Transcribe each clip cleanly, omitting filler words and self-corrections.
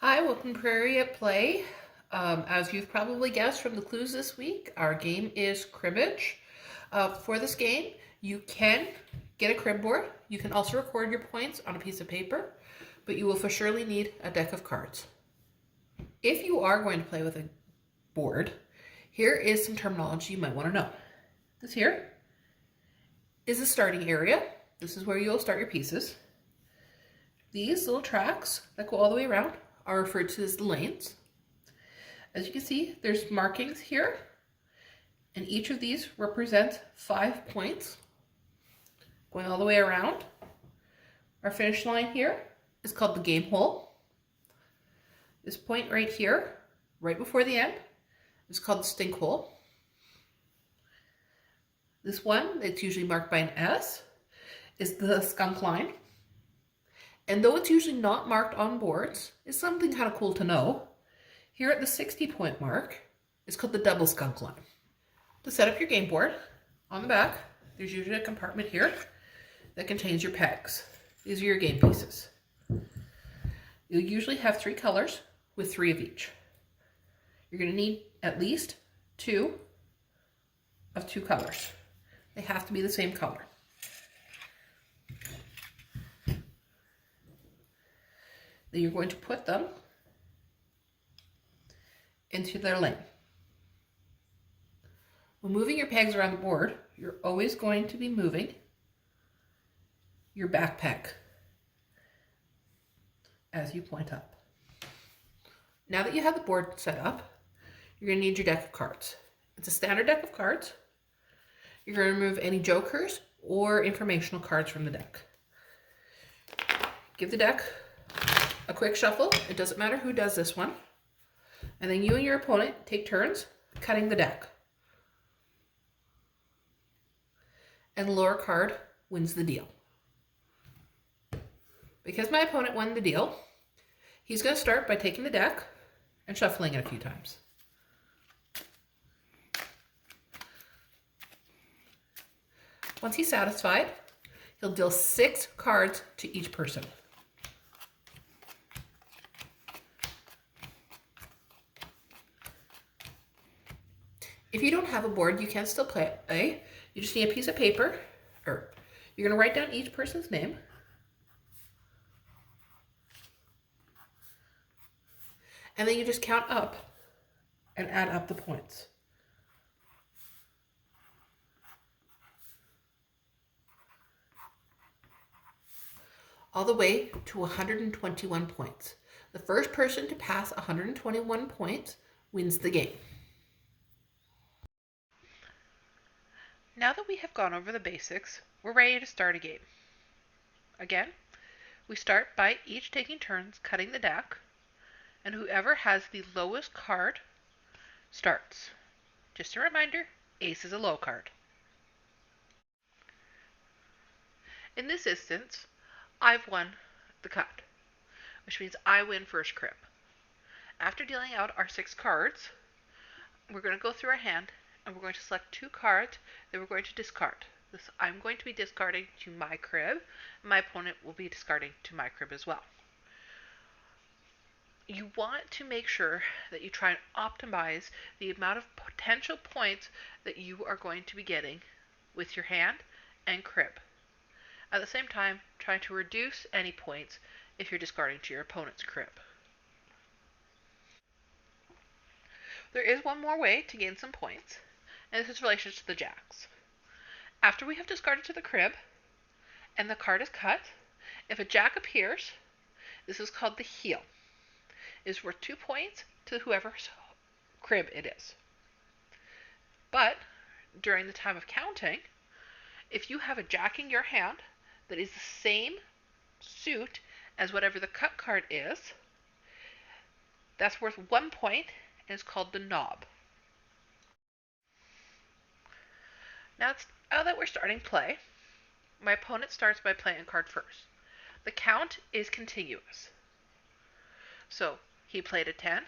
Hi, welcome to Prairie at Play. As you've probably guessed from the clues this week, our game is Cribbage. For this game, you can get a crib board. You can also record your points on a piece of paper, but you will for surely need a deck of cards. If you are going to play with a board, here is some terminology you might want to know. This here is the starting area. This is where you'll start your pieces. These little tracks that go all the way around are referred to as the lanes. As you can see, there's markings here, and each of these represents 5 points going all the way around. Our finish line here is called the game hole. This point right here, right before the end, is called the stink hole. This one, that's usually marked by an S, is the skunk line. And though it's usually not marked on boards, it's something kind of cool to know. Here at the 60-point mark, it's called the double skunk line. To set up your game board, on the back, there's usually a compartment here that contains your pegs. These are your game pieces. You'll usually have 3 colors with 3 of each. You're going to need at least 2 of 2 colors. They have to be the same color. Then you're going to put them into their lane. When moving your pegs around the board, you're always going to be moving your back peg as you point up. Now that you have the board set up, you're going to need your deck of cards. It's a standard deck of cards. You're going to remove any jokers or informational cards from the deck. Give the deck a quick shuffle. It doesn't matter who does this one. And then you and your opponent take turns cutting the deck. And the lower card wins the deal. Because my opponent won the deal, he's going to start by taking the deck and shuffling it a few times. Once he's satisfied, he'll deal 6 cards to each person. If you don't have a board, you can still play. You just need a piece of paper, or you're going to write down each person's name. And then you just count up and add up the points. All the way to 121 points. The first person to pass 121 points wins the game. Now that we have gone over the basics, we're ready to start a game. Again, we start by each taking turns cutting the deck, and whoever has the lowest card starts. Just a reminder, ace is a low card. In this instance, I've won the cut, which means I win first crib. After dealing out our 6 cards, we're going to go through our hand and we're going to select 2 cards that we're going to discard. I'm going to be discarding to my crib, and my opponent will be discarding to my crib as well. You want to make sure that you try and optimize the amount of potential points that you are going to be getting with your hand and crib. At the same time, trying to reduce any points if you're discarding to your opponent's crib. There is one more way to gain some points, and this is in relation to the jacks. After we have discarded to the crib, and the card is cut, if a jack appears, this is called the heel. It is worth 2 points to whoever's crib it is. But, during the time of counting, if you have a jack in your hand that is the same suit as whatever the cut card is, that's worth 1 point, and it's called the knob. Now that we're starting play, my opponent starts by playing a card first. The count is continuous. So, he played a 10, and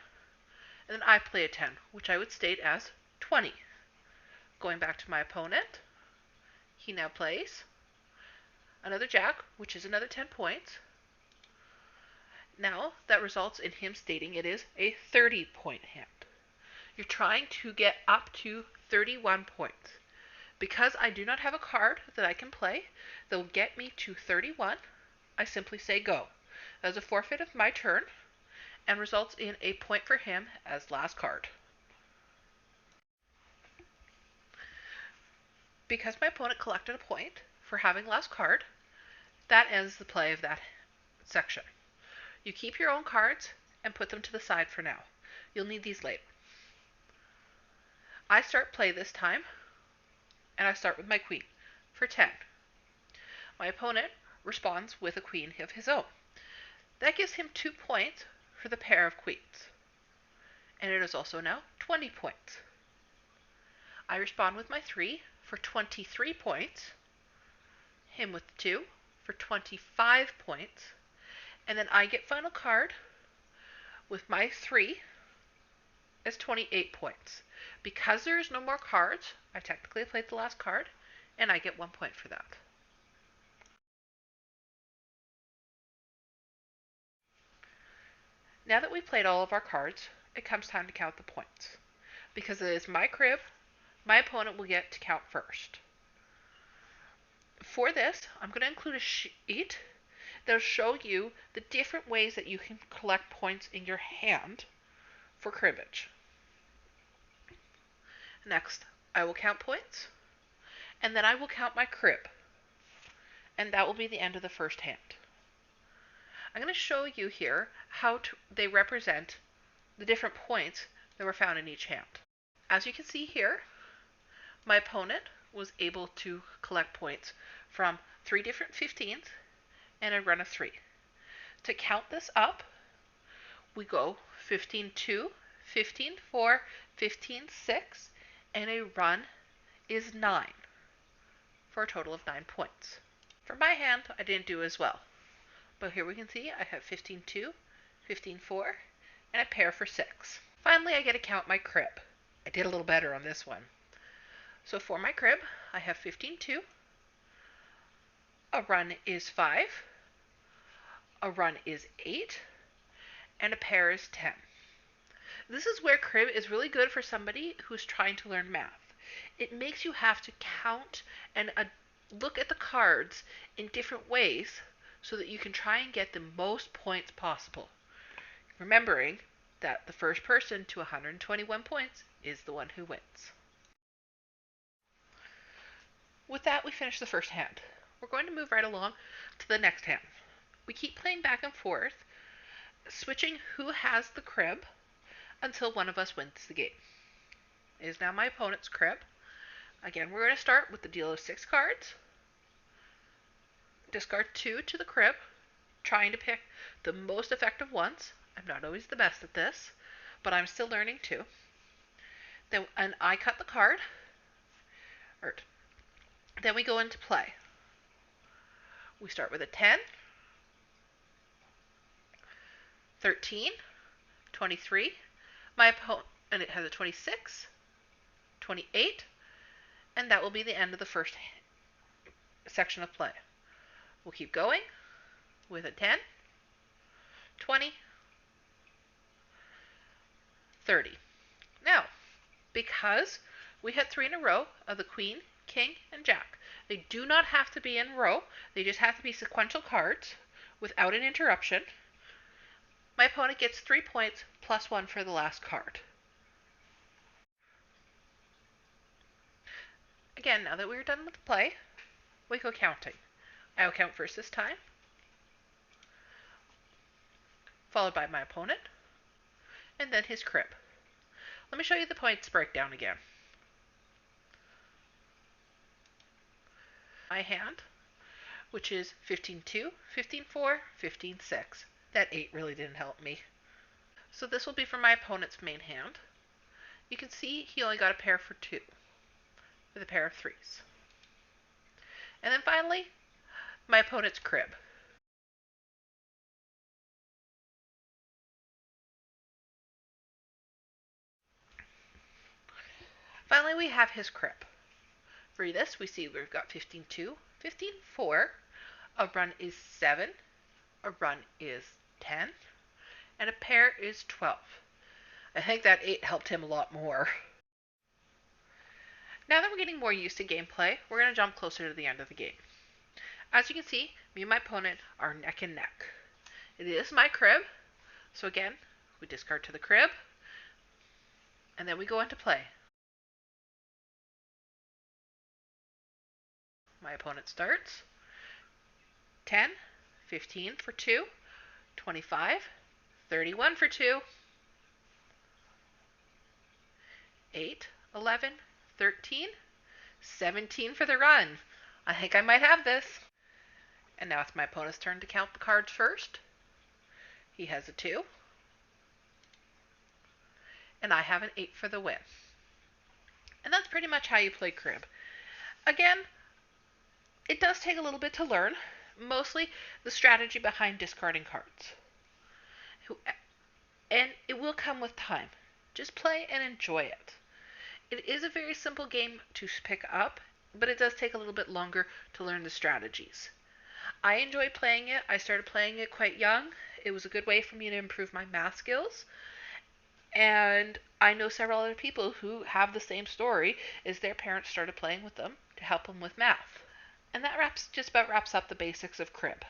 then I play a 10, which I would state as 20. Going back to my opponent, he now plays another jack, which is another 10 points. Now, that results in him stating it is a 30-point hand. You're trying to get up to 31 points. Because I do not have a card that I can play that will get me to 31, I simply say go. That is a forfeit of my turn and results in a point for him as last card. Because my opponent collected a point for having last card, that ends the play of that section. You keep your own cards and put them to the side for now. You'll need these later. I start play this time, and I start with my queen for 10. My opponent responds with a queen of his own. That gives him 2 points for the pair of queens. And it is also now 20 points. I respond with my 3 for 23 points, him with the 2 for 25 points, and then I get final card with my 3 as 28 points. Because there is no more cards, I technically played the last card, and I get 1 point for that. Now that we've played all of our cards, it comes time to count the points. Because it is my crib, my opponent will get to count first. For this, I'm going to include a sheet that will show you the different ways that you can collect points in your hand for cribbage. Next, I will count points, and then I will count my crib, and that will be the end of the first hand. I'm going to show you here how they represent the different points that were found in each hand. As you can see here, my opponent was able to collect points from 3 different 15s and a run of 3. To count this up, we go 15-2, 15-4, 15-6, and a run is 9 for a total of 9 points. For my hand, I didn't do as well. But here we can see I have 15-2, 15-4, and a pair for 6. Finally, I get to count my crib. I did a little better on this one. So for my crib, I have 15-2, a run is 5, a run is 8, and a pair is 10. This is where crib is really good for somebody who's trying to learn math. It makes you have to count and look at the cards in different ways so that you can try and get the most points possible. Remembering that the first person to 121 points is the one who wins. With that, we finish the first hand. We're going to move right along to the next hand. We keep playing back and forth, switching who has the crib until one of us wins the game. It is now my opponent's crib. Again, we're going to start with the deal of 6 cards. Discard 2 to the crib, trying to pick the most effective ones. I'm not always the best at this, but I'm still learning too. And I cut the card. Then we go into play. We start with a 10, 13, 23. My opponent, and it has a 26, 28, and that will be the end of the first section of play. We'll keep going with a 10, 20, 30. Now, because we had 3 in a row of the queen, king, and jack, they do not have to be in a row. They just have to be sequential cards without an interruption. My opponent gets 3 points plus 1 for the last card. Again, now that we're done with the play, we go counting. I will count first this time, followed by my opponent, and then his crib. Let me show you the points breakdown again. My hand, which is 15-2, 15-4, 15-6. That 8 really didn't help me. So this will be for my opponent's main hand. You can see he only got a pair for 2, with a pair of 3s. And then finally, my opponent's crib. Finally, we have his crib. For this, we see we've got 15-2, 15-4, a run is 7, a run is 10, and a pair is 12. I think that 8 helped him a lot more. Now that we're getting more used to gameplay, we're going to jump closer to the end of the game. As you can see, me and my opponent are neck and neck. It is my crib, so again, we discard to the crib, and then we go into play. My opponent starts. 10, 15 for 2, 25, 31 for 2, 8, 11, 13, 17 for the run. I think I might have this. And now it's my opponent's turn to count the cards first. He has a 2. And I have an 8 for the win. And that's pretty much how you play crib. Again, it does take a little bit to learn. Mostly the strategy behind discarding cards. And it will come with time. Just play and enjoy it. It is a very simple game to pick up, but it does take a little bit longer to learn the strategies. I enjoy playing it. I started playing it quite young. It was a good way for me to improve my math skills. And I know several other people who have the same story, is their parents started playing with them to help them with math. And that just about wraps up the basics of crib.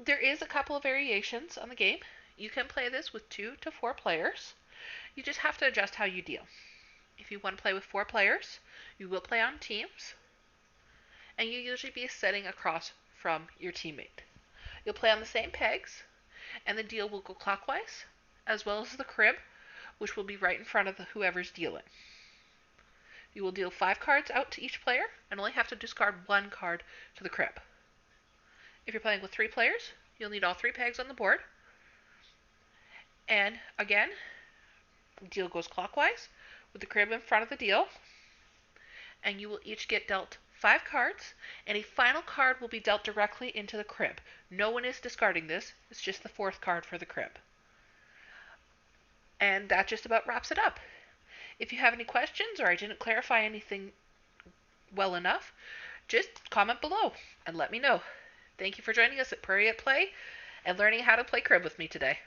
There is a couple of variations on the game. You can play this with 2 to 4 players. You just have to adjust how you deal. If you want to play with 4 players, you will play on teams, and you'll usually be sitting across from your teammate. You'll play on the same pegs, and the deal will go clockwise, as well as the crib, which will be right in front of whoever's dealing. You will deal 5 cards out to each player, and only have to discard 1 card to the crib. If you're playing with 3 players, you'll need all 3 pegs on the board. And again, the deal goes clockwise, with the crib in front of the deal, and you will each get dealt 5 cards, and a final card will be dealt directly into the crib. No one is discarding this. It's just the 4th card for the crib. And that just about wraps it up. If you have any questions or I didn't clarify anything well enough, just comment below and let me know. Thank you for joining us at Prairie at Play and learning how to play crib with me today.